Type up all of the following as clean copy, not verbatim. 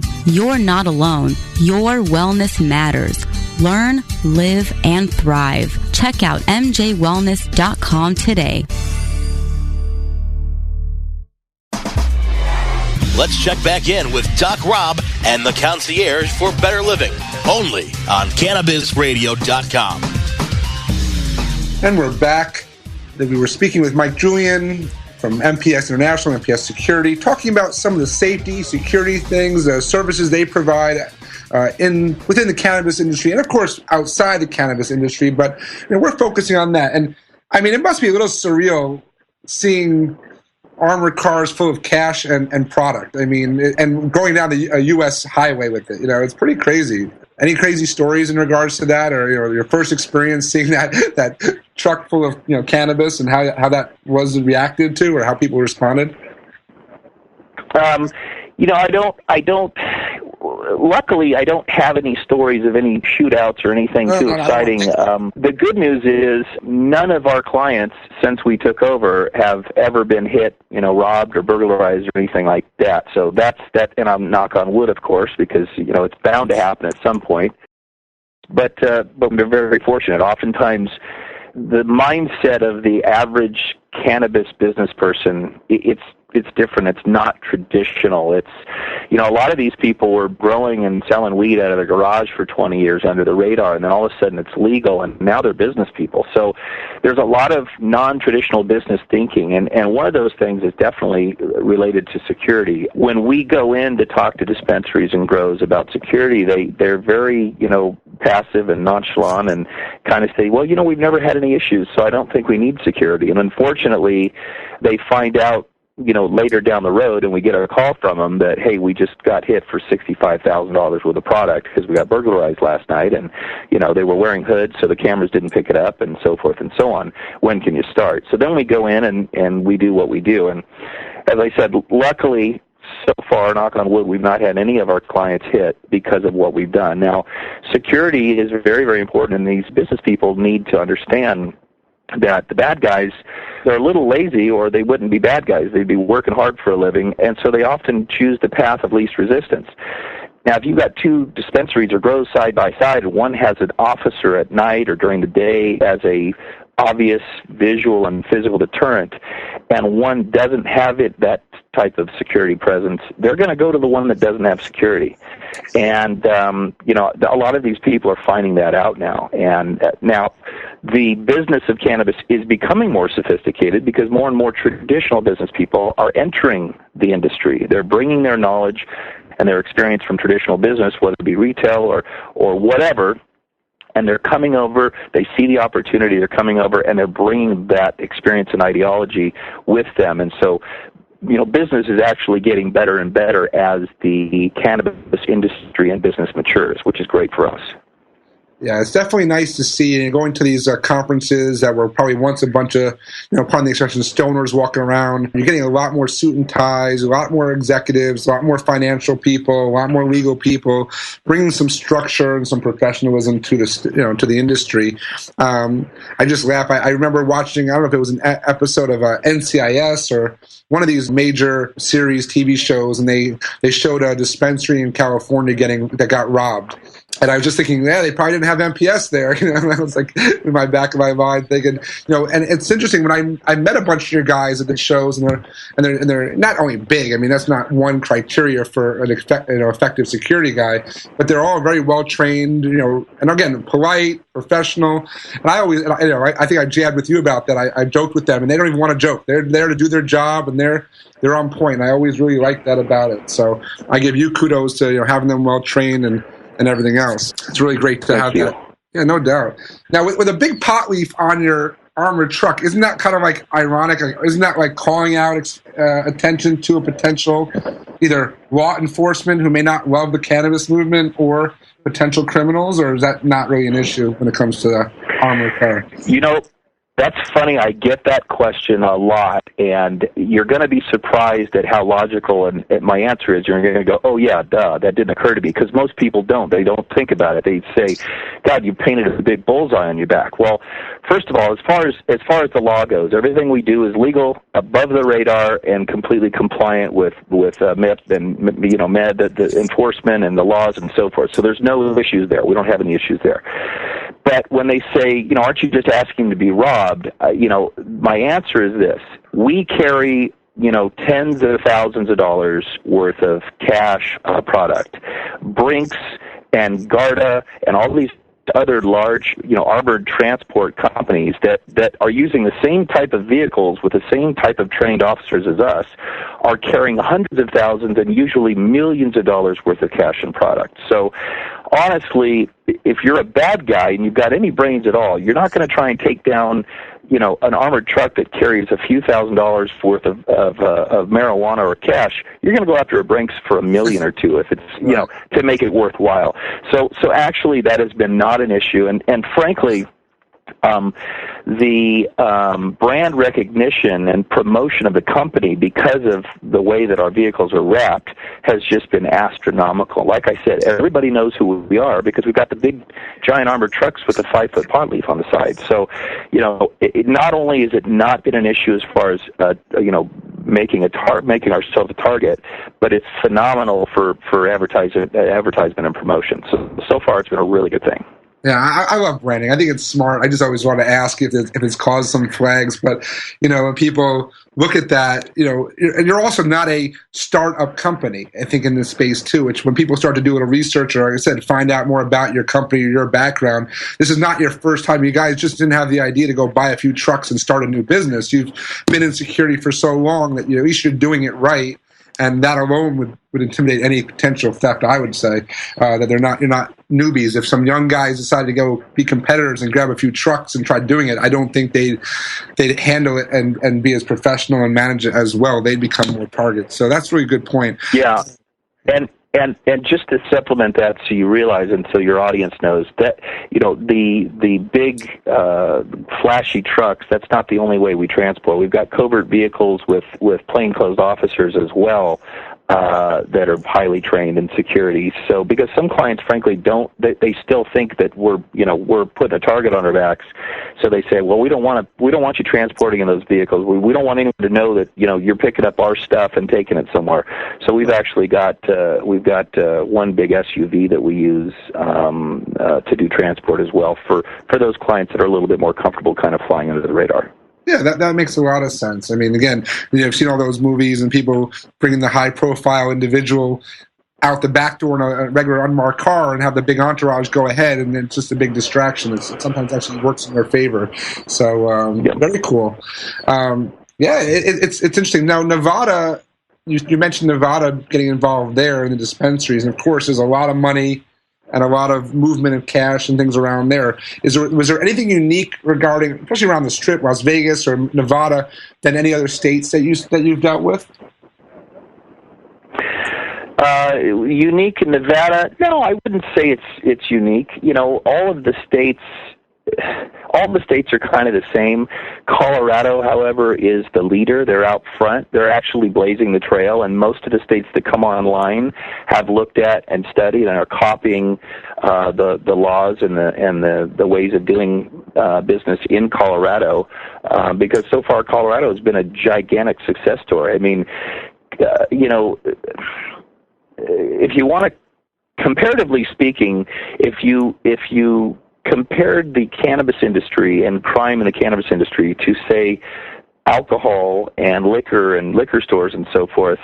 MJWellness.com. You're not alone. Your wellness matters. Learn, live, and thrive. Check out MJWellness.com today. Let's check back in with Doc Rob and the Concierge for Better Living, only on CannabisRadio.com. And we're back. We were speaking with Mike Julian from MPS International, MPS Security, talking about some of the safety, security things, the services they provide within the cannabis industry, and of course outside the cannabis industry. But we're focusing on that. And I mean, it must be a little surreal seeing armored cars full of cash and product. I mean, and going down a U.S. highway with it. It's pretty crazy. Any crazy stories in regards to that, or your first experience seeing that truck full of cannabis and how that was reacted to, or how people responded? I don't. Luckily, I don't have any stories of any shootouts or anything too exciting. The good news is none of our clients, since we took over, have ever been hit, robbed or burglarized or anything like that. So that's that, and I'm knock on wood, of course, because it's bound to happen at some point. But we're very, very fortunate. Oftentimes, the mindset of the average cannabis business person, it's different. It's not traditional. It's, a lot of these people were growing and selling weed out of their garage for 20 years under the radar, and then all of a sudden it's legal, and now they're business people. So there's a lot of non-traditional business thinking, and one of those things is definitely related to security. When we go in to talk to dispensaries and grows about security, they're very, passive and nonchalant and kind of say, well, we've never had any issues, so I don't think we need security. And unfortunately, they find out later down the road, and we get a call from them that, hey, we just got hit for $65,000 worth of product because we got burglarized last night, and, they were wearing hoods, so the cameras didn't pick it up, and so forth and so on. When can you start? So then we go in and we do what we do. And as I said, luckily, so far, knock on wood, we've not had any of our clients hit because of what we've done. Now, security is very, very important, and these business people need to understand that the bad guys, they're a little lazy, or they wouldn't be bad guys. They'd be working hard for a living, and so they often choose the path of least resistance. Now, if you've got two dispensaries or grows side by side, and one has an officer at night or during the day as a obvious visual and physical deterrent, and one doesn't have that type of security presence, they're going to go to the one that doesn't have security. And, a lot of these people are finding that out now. And now the business of cannabis is becoming more sophisticated because more and more traditional business people are entering the industry. They're bringing their knowledge and their experience from traditional business, whether it be retail or whatever, and they're coming over, they see the opportunity, they're coming over, and they're bringing that experience and ideology with them. And so, business is actually getting better and better as the cannabis industry and business matures, which is great for us. Yeah, it's definitely nice to see going to these conferences that were probably once a bunch of, pardon the expression, stoners walking around. You're getting a lot more suit and ties, a lot more executives, a lot more financial people, a lot more legal people, bringing some structure and some professionalism to the, to the industry. I just laugh. I remember watching, I don't know if it was an episode of NCIS or one of these major series TV shows, and they showed a dispensary in California that got robbed. And I was just thinking, they probably didn't have MPS there. I was like, in my back of my mind thinking, and it's interesting when I met a bunch of your guys at the shows, and they're not only big. I mean, that's not one criteria for an effective security guy, but they're all very well trained. And again, polite, professional. And I always, I think I jabbed with you about that. I joked with them, and they don't even want to joke. They're there to do their job, and they're on point. I always really like that about it. So I give you kudos to having them well trained and everything else. It's really great to have that. Yeah, no doubt. Now, with a big pot leaf on your armored truck, isn't that kind of like ironic? Isn't that like calling out attention to a potential either law enforcement who may not love the cannabis movement or potential criminals, or is that not really an issue when it comes to the armored car? That's funny. I get that question a lot, and you're going to be surprised at how logical and my answer is. You're going to go, "Oh yeah, duh, that didn't occur to me," because most people don't. They don't think about it. They say, "God, you painted a big bullseye on your back." Well, first of all, as far as the law goes, everything we do is legal, above the radar, and completely compliant with MIP and Med, the enforcement and the laws and so forth. So there's no issues there. We don't have any issues there. But when they say, aren't you just asking to be robbed? My answer is this. We carry, tens of thousands of dollars worth of cash product. Brinks and Garda and all these other large, armored transport companies that are using the same type of vehicles with the same type of trained officers as us are carrying hundreds of thousands and usually millions of dollars worth of cash and product. So honestly, if you're a bad guy and you've got any brains at all, you're not going to try and take down an armored truck that carries a few $1,000s worth of marijuana or cash. You're going to go after a Brinks for $1 million or $2 million if it's, to make it worthwhile. So actually that has been not an issue. And frankly, the brand recognition and promotion of the company because of the way that our vehicles are wrapped has just been astronomical. Like I said, everybody knows who we are because we've got the big, giant armored trucks with the 5-foot pot leaf on the side. So, not only has it not been an issue as far as, making ourselves a target, but it's phenomenal for advertisement and promotion. So far, it's been a really good thing. Yeah, I love branding. I think it's smart. I just always want to ask if it's caused some flags. But, when people look at that, and you're also not a startup company, I think, in this space, too, which when people start to do a little research or, like I said, find out more about your company or your background, this is not your first time. You guys just didn't have the idea to go buy a few trucks and start a new business. You've been in security for so long that, at least you're doing it right. And that alone would intimidate any potential theft, I would say, that you're not newbies. If some young guys decide to go be competitors and grab a few trucks and try doing it, I don't think they'd handle it and be as professional and manage it as well. They'd become more targets. So that's a really good point. Yeah. And just to supplement that, so you realize, and so your audience knows that the big flashy trucks. That's not the only way we transport. We've got covert vehicles with plainclothes officers as well that are highly trained in security. So because some clients, frankly, they still think that we're putting a target on our backs. So they say, well, we don't want you transporting in those vehicles. We don't want anyone to know that you're picking up our stuff and taking it somewhere. So we've actually got one big SUV that we use to do transport as well for those clients that are a little bit more comfortable kind of flying under the radar. Yeah, that makes a lot of sense. I mean, again, I've seen all those movies and people bringing the high-profile individual out the back door in a regular unmarked car and have the big entourage go ahead, and it's just a big distraction. It sometimes actually works in their favor. So very cool. It's interesting. Now, Nevada, you mentioned Nevada getting involved there in the dispensaries, and of course, there's a lot of money and a lot of movement of cash and things around there. Was there anything unique regarding, especially around the Strip, Las Vegas or Nevada, than any other states that you've dealt with? Unique in Nevada? No, I wouldn't say it's unique. All the states are kind of the same. Colorado, however, is the leader. They're out front. They're actually blazing the trail, and most of the states that come online have looked at and studied and are copying the laws and the ways of doing business in Colorado, because so far Colorado has been a gigantic success story. I mean, if you want to, comparatively speaking, if you compared the cannabis industry and crime in the cannabis industry to, say, alcohol and liquor stores and so forth,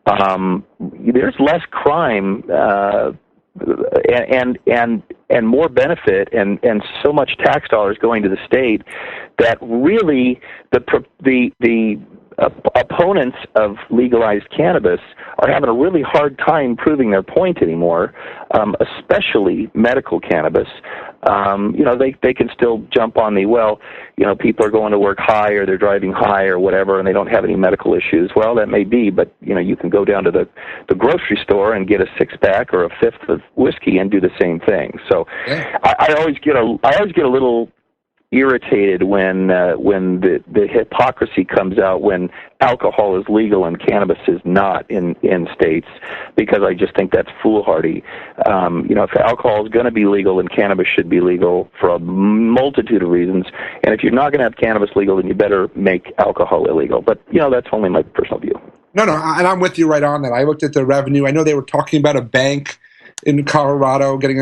there's less crime and more benefit and so much tax dollars going to the state that really the opponents of legalized cannabis are having a really hard time proving their point anymore, especially medical cannabis. They can still jump on people are going to work high or they're driving high or whatever and they don't have any medical issues. Well, that may be, but, you can go down to the grocery store and get a 6-pack or a 5th of whiskey and do the same thing. So yeah. I always get a little irritated when the hypocrisy comes out when alcohol is legal and cannabis is not in states, because I just think that's foolhardy. If alcohol is going to be legal, then cannabis should be legal for a multitude of reasons. And if you're not going to have cannabis legal, then you better make alcohol illegal. But, that's only my personal view. No, and I'm with you right on that. I looked at the revenue. I know they were talking about a bank in Colorado getting,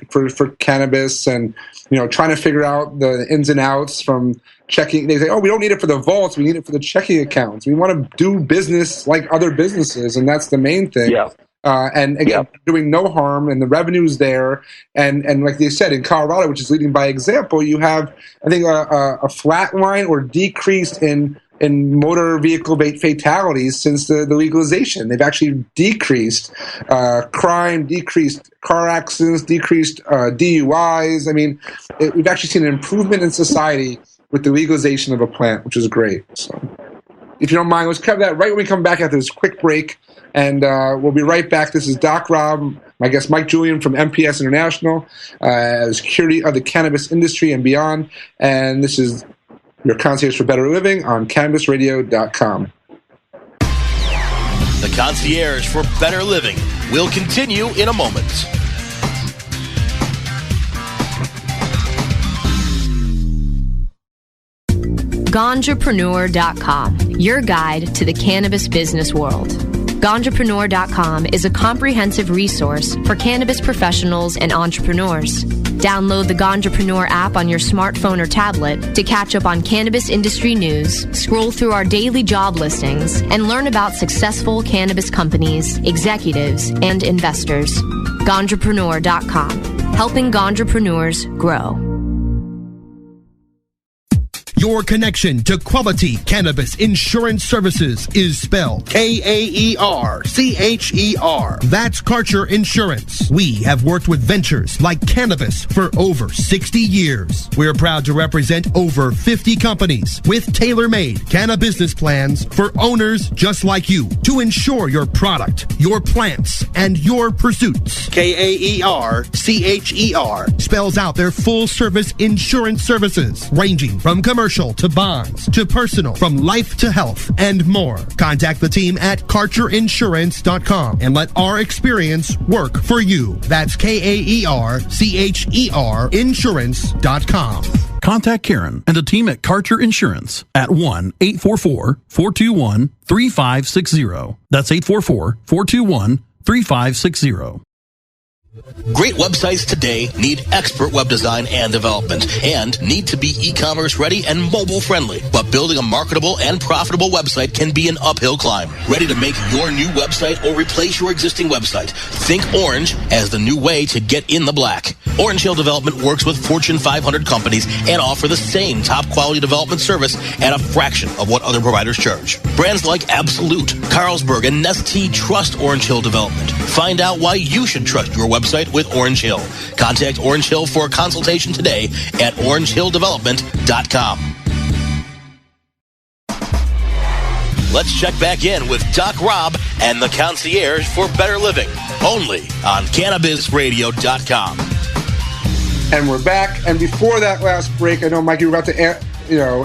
for cannabis, and, trying to figure out the ins and outs from checking. They say, we don't need it for the vaults. We need it for the checking accounts. We want to do business like other businesses, and that's the main thing. Yeah. And again, doing no harm, and the revenue's there. And like they said, in Colorado, which is leading by example, you have, I think, a flat line or decreased in motor vehicle fatalities since the legalization. They've actually decreased crime, decreased car accidents, decreased DUIs. I mean, we've actually seen an improvement in society with the legalization of a plant, which is great. So, if you don't mind, let's cover that right when we come back after this quick break, and we'll be right back. This is Doc Rob, my guest Mike Julian from MPS International, security of the cannabis industry and beyond, and this is your concierge for better living on CannabisRadio.com. The concierge for better living will continue in a moment. Ganjapreneur.com, your guide to the cannabis business world. Ganjapreneur.com is a comprehensive resource for cannabis professionals and entrepreneurs. Download the Ganjapreneur app on your smartphone or tablet to catch up on cannabis industry news, scroll through our daily job listings, and learn about successful cannabis companies, executives, and investors. Ganjapreneur.com, helping Ganjapreneurs grow. Your connection to quality cannabis insurance services is spelled K-A-E-R-C-H-E-R. That's Karcher Insurance. We have worked with ventures like cannabis for over 60 years. We're proud to represent over 50 companies with tailor-made cannabis plans for owners just like you to insure your product, your plants, and your pursuits. K-A-E-R-C-H-E-R spells out their full-service insurance services, ranging from commercial to bonds, to personal, from life to health, and more. Contact the team at KarcherInsurance.com and let our experience work for you. That's K-A-E-R-C-H-E-R Insurance.com. Contact Karen and the team at Karcher Insurance at 1-844-421-3560. That's 844-421-3560. Great websites today need expert web design and development and need to be e-commerce ready and mobile friendly. But building a marketable and profitable website can be an uphill climb. Ready to make your new website or replace your existing website? Think Orange as the new way to get in the black. Orange Hill Development works with Fortune 500 companies and offer the same top quality development service at a fraction of what other providers charge. Brands like Absolute, Carlsberg, and Nestea trust Orange Hill Development. Find out why you should trust your website with Orange Hill. Contact Orange Hill for a consultation today at orangehilldevelopment.com. Let's check back in with Doc Rob and the concierge for better living, only on CannabisRadio.com. And we're back. And before that last break, I know, Mike, you were about to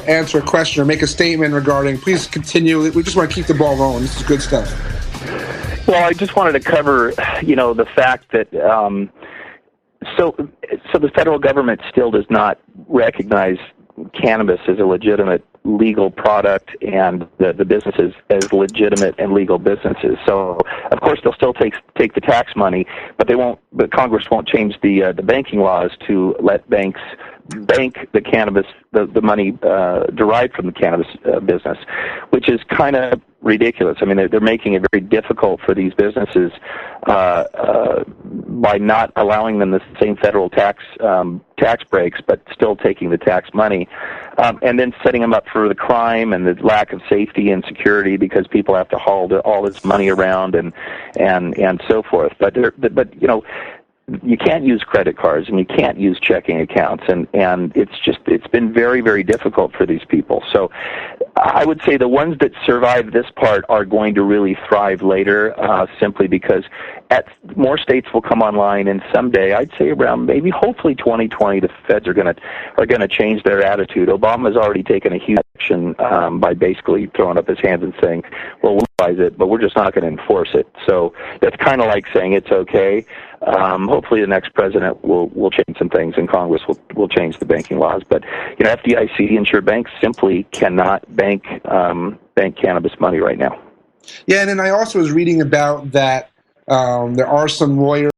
answer a question or make a statement regarding. Please continue. We just want to keep the ball rolling. This is good stuff. Well, I just wanted to cover, the fact that so the federal government still does not recognize cannabis as a legitimate legal product and the businesses as legitimate and legal businesses. So, of course, they'll still take the tax money, but they won't. But Congress won't change the banking laws to let banks bank the cannabis, the money derived from the cannabis business, which is kind of ridiculous. I mean, they're making it very difficult for these businesses by not allowing them the same federal tax breaks, but still taking the tax money, and then setting them up for the crime and the lack of safety and security because people have to haul all this money around and so forth. But you can't use credit cards and you can't use checking accounts, and it's been very, very difficult for these people. So I would say the ones that survive this part are going to really thrive later, simply because more states will come online, and someday, I'd say around maybe hopefully 2020, the feds are going to change their attitude. Obama's already taken a huge action by basically throwing up his hands and saying, well, we'll legalize it, but we're just not going to enforce it. So that's kind of like saying it's okay. Hopefully the next president will change some things, and Congress will change the banking laws. But FDIC insured banks simply cannot bank cannabis money right now. Yeah, and then I also was reading about that there are some lawyers